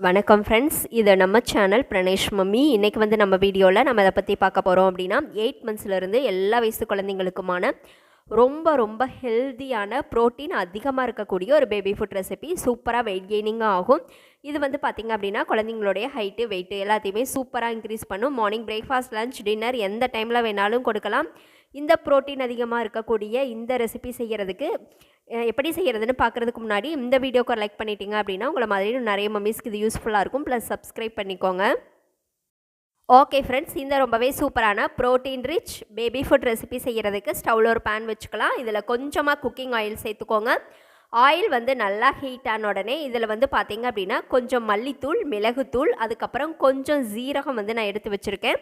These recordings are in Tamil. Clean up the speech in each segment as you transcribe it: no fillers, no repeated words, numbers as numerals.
வணக்கம் ஃப்ரெண்ட்ஸ், இது நம்ம சேனல் பிரணேஷ் மம்மி. இன்றைக்கி வந்து நம்ம வீடியோவில் நம்ம இதை பற்றி பார்க்க போகிறோம் அப்படின்னா 8 மந்த்ஸ்லேருந்து எல்லா வயசு குழந்தைங்களுக்குமான ரொம்ப ரொம்ப ஹெல்த்தியான ப்ரோட்டீன் அதிகமாக இருக்கக்கூடிய ஒரு பேபி ஃபுட் ரெசிபி. சூப்பராக வெயிட் கெய்னிங்காக ஆகும். இது வந்து பார்த்திங்க அப்படின்னா குழந்தைங்களுடைய ஹைட்டு வெயிட்டு எல்லாத்தையுமே சூப்பராக இன்க்ரீஸ் பண்ணும். மார்னிங் பிரேக்ஃபாஸ்ட், லஞ்ச், டின்னர் எந்த டைமில் வேணாலும் கொடுக்கலாம். இந்த ப்ரோட்டீன் அதிகமாக இருக்கக்கூடிய இந்த ரெசிபி செய்கிறதுக்கு எப்படி செய்கிறதுன்னு பார்க்குறதுக்கு முன்னாடி இந்த வீடியோக்கு லைக் பண்ணிட்டீங்க அப்படின்னா உங்களை மாதிரி நிறைய மம்மிஸ்க்கு இது யூஸ்ஃபுல்லாக இருக்கும். ப்ளஸ் சப்ஸ்கிரைப் பண்ணிக்கோங்க. ஓகே ஃப்ரெண்ட்ஸ், இந்த ரொம்பவே சூப்பரான protein rich baby food recipe செய்கிறதுக்கு ஸ்டவ்வில் ஒரு பேன் வச்சுக்கலாம். இதில் கொஞ்சமாக குக்கிங் ஆயில் சேர்த்துக்கோங்க. ஆயில் வந்து நல்லா ஹீட் ஆன உடனே இதில் வந்து பார்த்திங்க அப்படின்னா கொஞ்சம் மல்லித்தூள், மிளகுத்தூள், அதுக்கப்புறம் கொஞ்சம் ஜீரகம் வந்து நான் எடுத்து வச்சுருக்கேன்.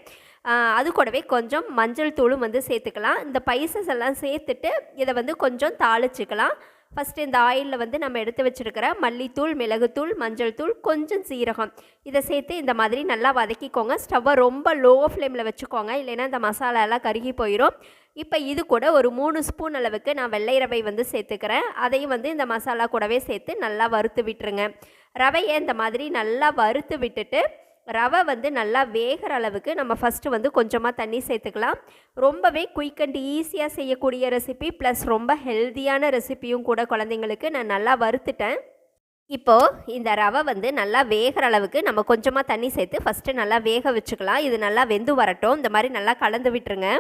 அது கூடவே கொஞ்சம் மஞ்சள் தூளும் வந்து சேர்த்துக்கலாம். இந்த ஸ்பைசஸ் எல்லாம் சேர்த்துட்டு இதை வந்து கொஞ்சம் தாளிச்சிக்கலாம். ஃபஸ்ட்டு இந்த ஆயிலில் வந்து நம்ம எடுத்து வச்சுருக்கிற மல்லித்தூள், மிளகுத்தூள், மஞ்சள் தூள், கொஞ்சம் சீரகம் இதை சேர்த்து இந்த மாதிரி நல்லா வதக்கிக்கோங்க. ஸ்டவ்வை ரொம்ப லோ ஃப்ளேமில் வச்சுக்கோங்க, இல்லைன்னா இந்த மசாலாலாம் கருகி போயிடும். இப்போ இது கூட ஒரு 3 ஸ்பூன் அளவுக்கு நான் வெள்ளை ரவை வந்து சேர்த்துக்கிறேன். அதையும் வந்து இந்த மசாலா கூடவே சேர்த்து நல்லா வறுத்து விட்டுருங்க. ரவையை இந்த மாதிரி நல்லா வறுத்து விட்டுட்டு ரவை வந்து நல்லா வேகிற அளவுக்கு நம்ம ஃபஸ்ட்டு வந்து கொஞ்சமாக தண்ணி சேர்த்துக்கலாம். ரொம்பவே குயிக் அண்ட் ஈஸியாக செய்யக்கூடிய ரெசிபி, ப்ளஸ் ரொம்ப ஹெல்த்தியான ரெசிபியும் கூட. குழந்தைங்களுக்கு நான் நல்லா வறுத்துட்டேன். இப்போது இந்த ரவை வந்து நல்லா வேகிற அளவுக்கு நம்ம கொஞ்சமாக தண்ணி சேர்த்து ஃபஸ்ட்டு நல்லா வேக வச்சுக்கலாம். இது நல்லா வெந்து வரட்டும். இந்த மாதிரி நல்லா கலந்து விட்டுருங்க.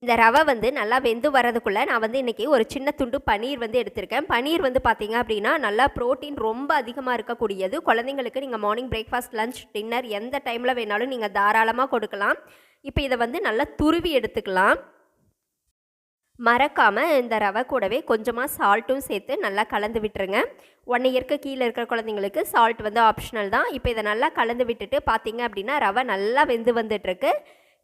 இந்த ரவை வந்து நல்லா வெந்து வரதுக்குள்ளே நான் வந்து இன்றைக்கி ஒரு சின்ன துண்டு பன்னீர் வந்து எடுத்திருக்கேன். பன்னீர் வந்து பார்த்திங்க அப்படின்னா நல்லா ப்ரோட்டீன் ரொம்ப அதிகமாக இருக்கக்கூடியது. குழந்தைங்களுக்கு நீங்கள் மார்னிங் பிரேக்ஃபாஸ்ட், லஞ்ச், டின்னர் எந்த டைமில் வேணாலும் நீங்கள் தாராளமாக கொடுக்கலாம். இப்போ இதை வந்து நல்லா துருவி எடுத்துக்கலாம். மறக்காமல் இந்த ரவை கூடவே கொஞ்சமாக சால்ட்டும் சேர்த்து நல்லா கலந்து விட்டுருங்க. 1 இயர்க்கு கீழே இருக்கிற குழந்தைங்களுக்கு சால்ட் வந்து ஆப்ஷனல் தான். இப்போ இதை நல்லா கலந்து விட்டுட்டு பார்த்திங்க அப்படின்னா ரவை நல்லா வெந்து வந்துட்டுருக்கு.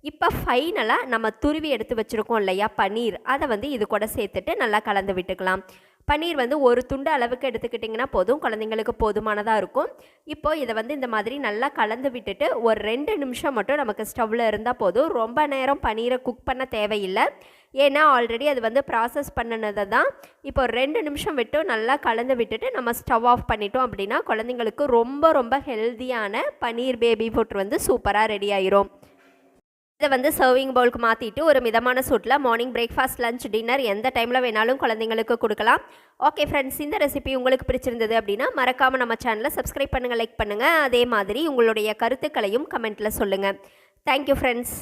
இப்போ ஃபைனலாக நம்ம துருவி எடுத்து வச்சுருக்கோம் இல்லையா பன்னீர், அதை வந்து இது கூட சேர்த்துட்டு நல்லா கலந்து விட்டுக்கலாம். பன்னீர் வந்து ஒரு துண்டு அளவுக்கு எடுத்துக்கிட்டிங்கன்னா போதும், குழந்தைங்களுக்கு போதுமானதாக இருக்கும். இப்போது இதை வந்து இந்த மாதிரி நல்லா கலந்து விட்டுட்டு ஒரு 2 நிமிஷம் மட்டும் நமக்கு ஸ்டவ்வில் இருந்தால் போதும். ரொம்ப நேரம் பன்னீரை குக் பண்ண தேவையில்லை, ஏன்னா ஆல்ரெடி அது வந்து ப்ராசஸ் பண்ணினதை தான். இப்போ ஒரு 2 நிமிஷம் விட்டு நல்லா கலந்து விட்டுட்டு நம்ம ஸ்டவ் ஆஃப் பண்ணிட்டோம் அப்படின்னா குழந்தைங்களுக்கு ரொம்ப ரொம்ப ஹெல்த்தியான பன்னீர் பேபி ஃபுட் வந்து சூப்பராக ரெடி ஆயிரும். இதை வந்து சர்விங் பவுலுக்கு மாற்றிட்டு ஒரு மிதமான சூட்டில் மார்னிங் பிரேக்ஃபாஸ்ட், லஞ்ச், டின்னர் எந்த டைமில் வேணாலும் குழந்தைங்களுக்கு கொடுக்கலாம். ஓகே ஃப்ரெண்ட்ஸ், இந்த ரெசிபி உங்களுக்கு பிடிச்சிருந்தது அப்படின்னா மறக்காமல் நம்ம சேனலை சப்ஸ்கிரைப் பண்ணுங்கள், லைக் பண்ணுங்கள். அதே மாதிரி உங்களுடைய கருத்துக்களையும் கமெண்ட்டில் சொல்லுங்கள். Thank you friends.